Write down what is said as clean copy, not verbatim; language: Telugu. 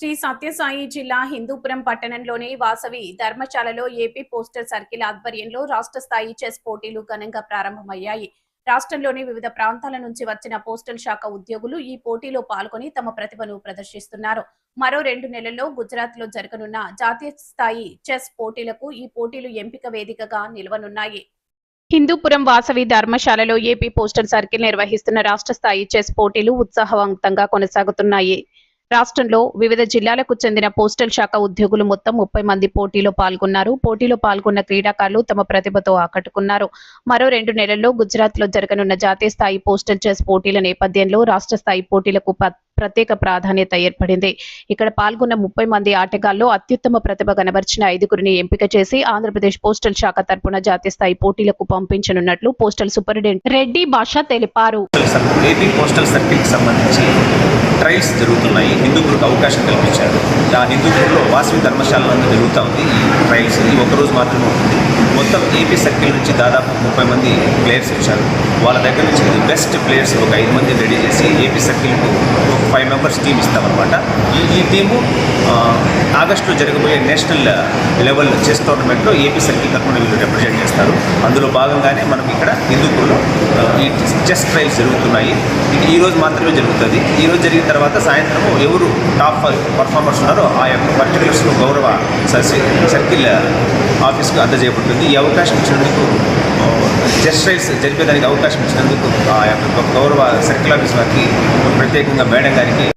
శ్రీ సత్యసాయి జిల్లా హిందూపురం పట్టణంలోని వాసవి ధర్మశాలలో ఏపీ పోస్టల్ సర్కిల్ ఆధ్వర్యంలో రాష్ట్ర స్థాయి చెస్ పోటీలు ఘనంగా ప్రారంభమయ్యాయి. రాష్ట్రంలోని వివిధ ప్రాంతాల నుంచి వచ్చిన పోస్టల్ శాఖ ఉద్యోగులు ఈ పోటీలో పాల్గొని తమ ప్రతిభను ప్రదర్శిస్తున్నారు. మరో 2 నెలల్లో గుజరాత్ లో జరగనున్న జాతీయ స్థాయి చెస్ పోటీలకు ఈ పోటీలు ఎంపిక వేదికగా నిలవనున్నాయి. హిందూపురం వాసవి ధర్మశాలలో ఏపీ పోస్టల్ సర్కిల్ నిర్వహిస్తున్న రాష్ట్ర స్థాయి చెస్ పోటీలు ఉత్సాహవంతంగా కొనసాగుతున్నాయి. రాష్ట్రంలో వివిధ జిల్లాలకు చెందిన పోస్టల్ శాఖ ఉద్యోగులు మొత్తం 30 మంది పోటీలో పాల్గొన్నారు. పోటీలో పాల్గొన్న క్రీడాకారులు తమ ప్రతిభతో ఆకట్టుకున్నారు. మరో 2 నెలల్లో గుజరాత్ లో జరగనున్న జాతీయ స్థాయి పోస్టల్ చెస్ పోటీల నేపథ్యంలో రాష్ట్ర స్థాయి పోటీలకు ప్రత్యేక ప్రాధాన్యత ఏర్పడింది. ఇక్కడ పాల్గొన్న 30 మంది ఆటగాళ్లు అత్యుత్తమ ప్రతిభ కనబర్చిన 5గురిని ఎంపిక చేసి ఆంధ్రప్రదేశ్ పోస్టల్ శాఖ తరపున జాతీయ స్థాయి పోటీలకు పంపించనున్నట్లు పోస్టల్ సూపరింటెండెంట్ రెడ్డి భాష తెలిపారు. ఏపీ పోస్టల్ సర్కిల్ సంబంధించి ట్రయల్స్ జరుగుతున్నాయి. హిందూపూర్కి అవకాశం కల్పించారు. ఆ హిందూపూర్లో వాసవి ధర్మశాలలో జరుగుతూ ఉంది ఈ ట్రయల్స్. ఈ ఒక్కరోజు మాత్రమే ఉంటుంది. మొత్తం ఏపీ సర్కిల్ నుంచి దాదాపు 30 మంది ప్లేయర్స్ వచ్చారు. వాళ్ళ దగ్గర నుంచి బెస్ట్ ప్లేయర్స్ ఒక 5 మంది రెడీ చేసి ఏపీ సర్కిల్కు ఒక 5 మెంబర్స్ టీం ఇస్తామన్నమాట. ఈ టీము ఆగస్టులో జరగబోయే నేషనల్ లెవెల్ చెస్ టోర్నమెంట్లో ఏపీ సర్కిల్ తరఫున వీళ్ళు రిప్రజెంట్ చేస్తారు. అందులో భాగంగానే మనం ఇక్కడ హిందూపూర్లో ఈ చెస్ ట్రయల్స్ జరుగుతున్నాయి. ఇది ఈ రోజు మాత్రమే జరుగుతుంది. ఈ రోజు జరిగిన తర్వాత సాయంత్రం ఎవరు టాప్ పర్ఫార్మర్స్ ఉన్నారో ఆ యొక్క పర్టికులర్స్ను గౌరవ సర్కిల్ ఆఫీస్కు అందజేయబడుతుంది. ఈ అవకాశం ఇచ్చినందుకు చెస్ ట్రయల్స్ జరిపేదానికి అవకాశం ఇచ్చినందుకు ఆ యొక్క గౌరవ సర్కిల్ ఆఫీస్ వారికి ప్రత్యేకంగా మేడం గారికి